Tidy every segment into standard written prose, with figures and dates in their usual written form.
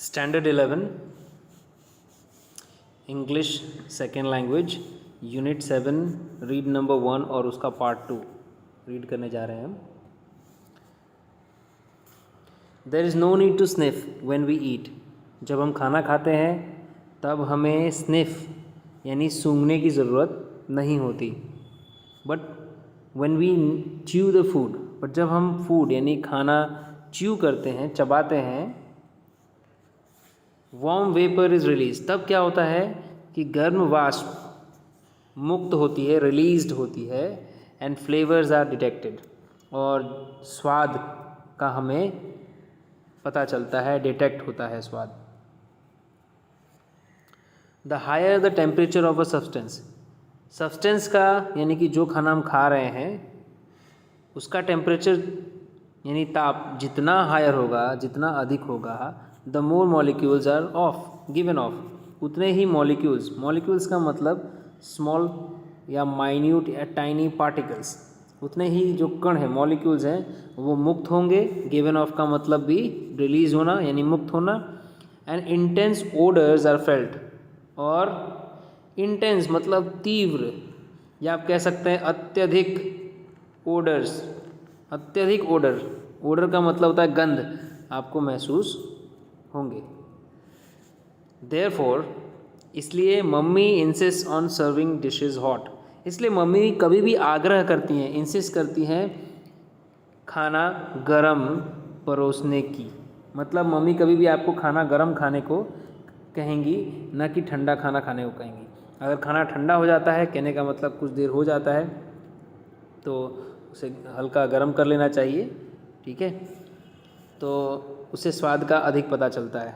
Standard 11 English second language unit 7 read number 1 और उसका part 2 read करने जा रहे हैं हम। There is no need to sniff when we eat. जब हम खाना खाते हैं तब हमें स्निफ यानी सूंघने की ज़रूरत नहीं होती। But when we chew the food, but जब हम फूड यानी खाना च्यू करते हैं, चबाते हैं, वार्म वेपर इज़ रिलीज, तब क्या होता है कि गर्म वाष्प मुक्त होती है, रिलीज्ड होती है, एंड फ्लेवर्स आर डिटेक्टेड, और स्वाद का हमें पता चलता है, डिटेक्ट होता है स्वाद। The higher the temperature of a substance, substance का यानी कि जो खाना हम खा रहे हैं उसका टेम्परेचर यानी ताप जितना हायर होगा, जितना अधिक होगा, the more molecules are of given off, उतने ही मॉलिक्यूल्स का मतलब स्मॉल या माइन्यूट या टाइनी पार्टिकल्स, उतने ही जो कण हैं, मॉलिक्यूल्स हैं, वो मुक्त होंगे। गिवन ऑफ का मतलब भी रिलीज होना यानी मुक्त होना। And intense odours are felt, और इंटेंस मतलब तीव्र, या आप कह सकते हैं अत्यधिक ओडर्स, अत्यधिक ओडर का मतलब होता है गंध, आपको महसूस होंगे। देयरफॉर, इसलिए mummy insist on serving dishes hot, इसलिए मम्मी कभी भी आग्रह करती हैं, इंसिस्ट करती हैं खाना गरम परोसने की। मतलब मम्मी कभी भी आपको खाना गरम खाने को कहेंगी, ना कि ठंडा खाना खाने को कहेंगी। अगर खाना ठंडा हो जाता है, कहने का मतलब कुछ देर हो जाता है, तो उसे हल्का गरम कर लेना चाहिए, ठीक है, तो उससे स्वाद का अधिक पता चलता है।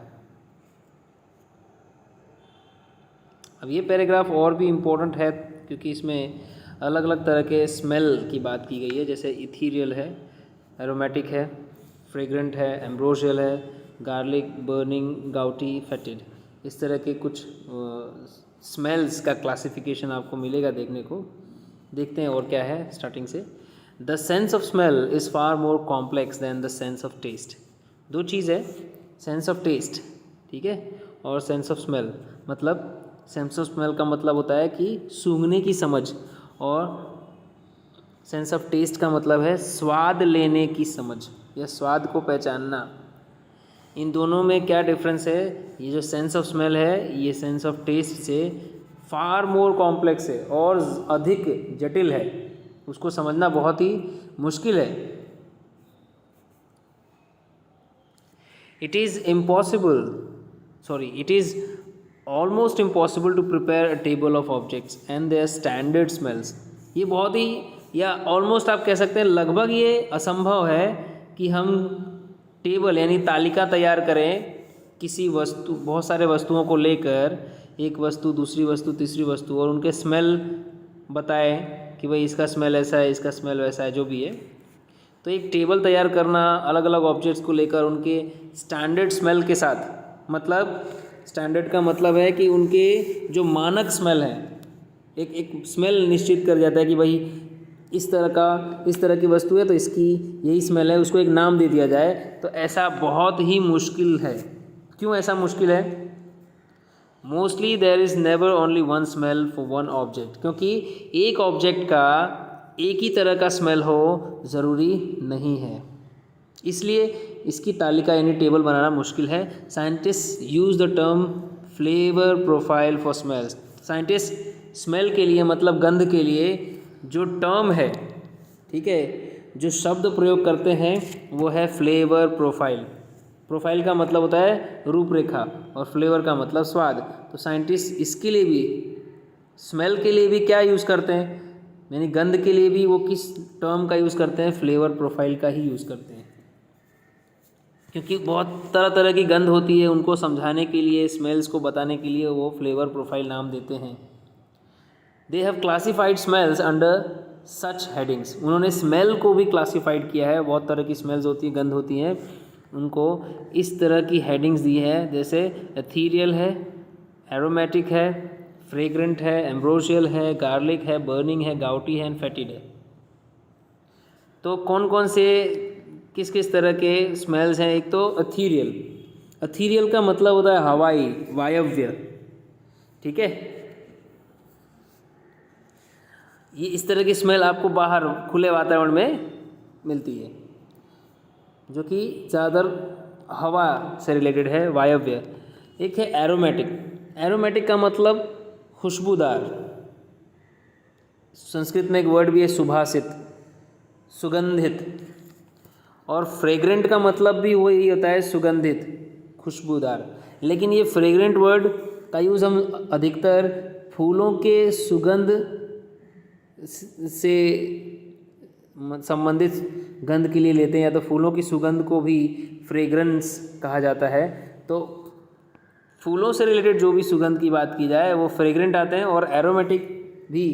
अब ये पैराग्राफ और भी इम्पोर्टेंट है क्योंकि इसमें अलग अलग तरह के स्मेल की बात की गई है, जैसे इथीरियल है, एरोमेटिक है, फ्रेग्रेंट है, एम्ब्रोशियल है, गार्लिक, बर्निंग, गाउटी, फेटिड, इस तरह के कुछ स्मेल्स का क्लासिफिकेशन आपको मिलेगा देखने को। देखते हैं और क्या है स्टार्टिंग से। The sense of smell is far more complex than the sense of taste. दो चीज़ है, सेंस ऑफ टेस्ट, ठीक है, और सेंस ऑफ स्मेल। मतलब सेंस ऑफ स्मेल का मतलब होता है कि सूंघने की समझ, और सेंस ऑफ टेस्ट का मतलब है स्वाद लेने की समझ या स्वाद को पहचानना। इन दोनों में क्या डिफरेंस है? ये जो सेंस ऑफ स्मेल है ये सेंस ऑफ टेस्ट से फार मोर कॉम्प्लेक्स है और अधिक जटिल है, उसको समझना बहुत ही मुश्किल है। It is almost impossible to prepare a table of objects and their standard smells. ये बहुत ही, या ऑलमोस्ट आप कह सकते हैं लगभग ये असंभव है कि हम टेबल यानी तालिका तैयार करें किसी वस्तु, बहुत सारे वस्तुओं को लेकर, एक वस्तु, दूसरी वस्तु, तीसरी वस्तु, और उनके स्मेल बताएं कि भाई इसका स्मेल ऐसा है, इसका स्मेल वैसा है, जो भी है। तो एक टेबल तैयार करना अलग अलग ऑब्जेक्ट्स को लेकर उनके स्टैंडर्ड स्मेल के साथ, मतलब स्टैंडर्ड का मतलब है कि उनके जो मानक स्मेल हैं, एक स्मेल निश्चित कर जाता है कि भाई इस तरह की वस्तु है तो इसकी यही स्मेल है, उसको एक नाम दे दिया जाए। तो ऐसा बहुत ही मुश्किल है। क्यों ऐसा मुश्किल है? Mostly there is never only one smell for one object, क्योंकि एक ऑब्जेक्ट का एक ही तरह का स्मेल हो ज़रूरी नहीं है, इसलिए इसकी तालिका यानी टेबल बनाना मुश्किल है। Scientist use the term flavour profile for smells. Scientist smell के लिए मतलब गंध के लिए जो टर्म है, ठीक है, जो शब्द प्रयोग करते हैं वो है फ्लेवर प्रोफाइल। प्रोफाइल का मतलब होता है रूपरेखा और फ्लेवर का मतलब स्वाद। तो साइंटिस्ट इसके लिए भी, स्मेल के लिए भी क्या यूज़ करते हैं, यानी गंध के लिए भी वो किस टर्म का यूज़ करते हैं? फ्लेवर प्रोफाइल का ही यूज़ करते हैं, क्योंकि बहुत तरह तरह की गंध होती है, उनको समझाने के लिए, स्मेल्स को बताने के लिए वो फ्लेवर प्रोफाइल नाम देते हैं। They have classified smells under such headings. उन्होंने स्मेल को भी क्लासीफाइड किया है, बहुत तरह की स्मेल्स होती हैं, गंध होती हैं, उनको इस तरह की हेडिंग्स दी है, जैसे एथीरियल है, एरोमेटिक है, फ्रेग्रेंट है, एम्ब्रोशियल है, गार्लिक है, बर्निंग है, गाउटी है, एंड फेटिड है। तो कौन कौन से किस किस तरह के स्मेल्स हैं? एक तो एथीरियल, अथीरियल का मतलब होता है हवाई, वायव्य, ठीक है। ये इस तरह की स्मेल आपको बाहर खुले वातावरण में मिलती है, जो कि ज़्यादातर हवा से रिलेटेड है, वायव्य। एक है एरोमेटिक। एरोमेटिक का मतलब खुशबूदार। संस्कृत में एक वर्ड भी है सुभाषित, सुगंधित। और फ्रेग्रेंट का मतलब भी वही होता है, सुगंधित, खुशबूदार। लेकिन ये फ्रेग्रेंट वर्ड का यूज़ हम अधिकतर फूलों के सुगंध से संबंधित गंध के लिए लेते हैं, या तो फूलों की सुगंध को भी फ्रेग्रेंस कहा जाता है। तो फूलों से रिलेटेड जो भी सुगंध की बात की जाए वो फ्रेग्रेंट आते हैं। और एरोमेटिक भी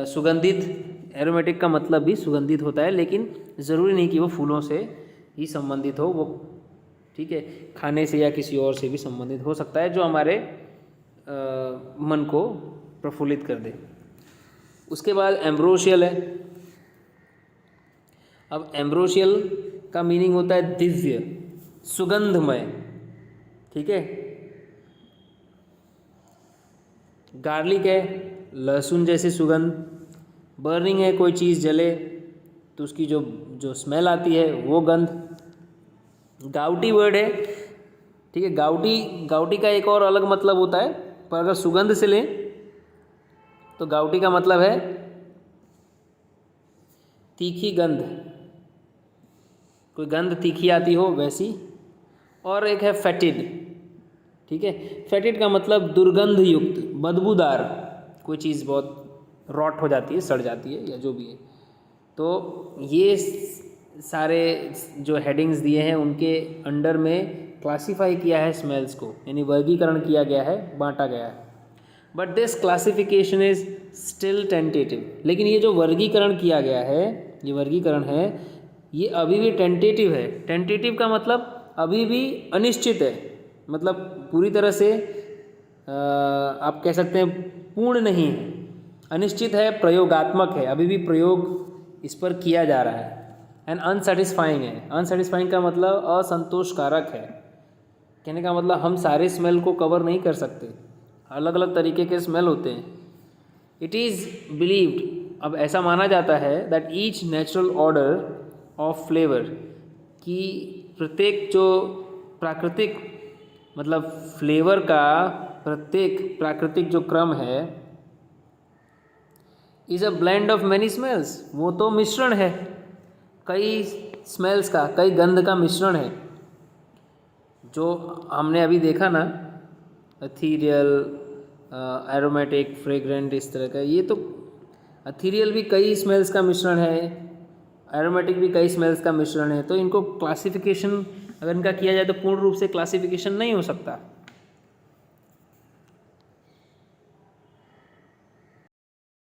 सुगंधित, एरोमेटिक का मतलब भी सुगंधित होता है, लेकिन ज़रूरी नहीं कि वो फूलों से ही संबंधित हो, वो ठीक है खाने से या किसी और से भी संबंधित हो सकता है, जो हमारे मन को प्रफुल्लित कर दे। उसके बाद एम्ब्रोशियल है। अब एम्ब्रोशियल का मीनिंग होता है दिव्य, सुगंधमय, ठीक है। गार्लिक है, लहसुन जैसी सुगंध। बर्निंग है, कोई चीज़ जले तो उसकी जो जो स्मेल आती है वो गंध। गाउटी वर्ड है, ठीक है। गाउटी का एक और अलग मतलब होता है, पर अगर सुगंध से लें तो गाउटी का मतलब है तीखी गंध, कोई गंध तीखी आती हो वैसी। और एक है फेटिड, ठीक है। फेटिड का मतलब दुर्गंध युक्त, बदबूदार, कोई चीज़ बहुत रॉट हो जाती है, सड़ जाती है या जो भी है। तो ये सारे जो हेडिंग्स दिए हैं उनके अंडर में क्लासिफाई किया है स्मेल्स को, यानी वर्गीकरण किया गया है, बांटा गया है। But this classification is still tentative. लेकिन ये जो वर्गीकरण किया गया है, ये वर्गीकरण है, ये अभी भी टेंटेटिव है। टेंटेटिव का मतलब अभी भी अनिश्चित है, मतलब पूरी तरह से आप कह सकते हैं पूर्ण नहीं है, अनिश्चित है, प्रयोगात्मक है, अभी भी प्रयोग इस पर किया जा रहा है। एंड अनसेटिस्फाइंग है। अनसेटिस्फाइंग का मतलब असंतोषकारक है। कहने का मतलब हम सारे स्मेल को कवर नहीं कर सकते, अलग अलग तरीके के स्मेल होते हैं। इट इज़ बिलीव्ड, अब ऐसा माना जाता है, that each natural order of flavour, कि प्रत्येक जो प्राकृतिक मतलब फ्लेवर का प्रत्येक प्राकृतिक जो क्रम है, is a blend of many smells, वो तो मिश्रण है कई स्मेल्स का, कई गंध का मिश्रण है। जो हमने अभी देखा ना, अथीरियल, एरोमेटिक, फ्रेग्रेंट, इस तरह का, ये तो अथीरियल भी कई स्मेल्स का मिश्रण है, एरोमेटिक भी कई स्मेल्स का मिश्रण है। तो इनको क्लासिफिकेशन अगर इनका किया जाए तो पूर्ण रूप से क्लासिफिकेशन नहीं हो सकता।